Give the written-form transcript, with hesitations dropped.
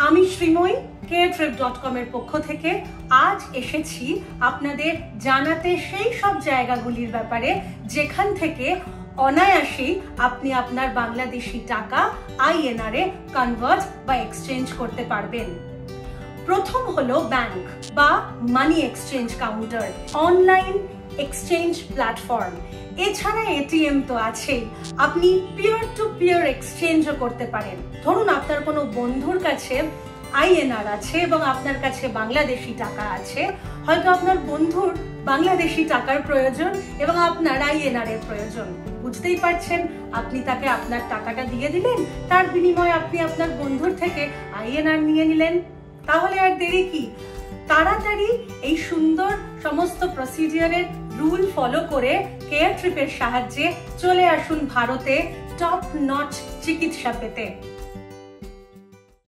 আমি শ্রীময়ী caretrip.com এর পক্ষ থেকে আজ এসেছি আপনাদের জানাতে সেই সব জায়গাগুলির ব্যাপারে যেখান থেকে অনায়াসেই আপনি আপনার বাংলাদেশি টাকা INR এ কনভার্ট বা এক্সচেঞ্জ করতে পারবেন। প্রথম হলো ব্যাংক বা money exchange counter, online exchange platform. এছাড়া এটিএম তো আছেই, আপনি পিয়ার টু পিয়ার এক্সচেঞ্জও করতে পারেন। ধরুন আপনার কোনো বন্ধুর কাছে INR আছে এবং আপনার কাছে বাংলাদেশি টাকা আছে, হয়তো আপনার বন্ধুর বাংলাদেশি টাকার প্রয়োজন এবং আপনার INR এর প্রয়োজন। বুঝতেই পারছেন, আপনি তাকে আপনার টাকাটা দিয়ে দিলেন, তার বিনিময়ে আপনি আপনার বন্ধুর থেকে INR নিয়ে নিলেন। তাহলে আর দেরি কি, তাড়াতাড়ি এই সুন্দর সমস্ত প্রসিডিওরের রুল ফলো করে কেয়ার ট্রিপের সাহায্যে চলে আসুন ভারতে টপ নচ চিকিৎসা পেতে।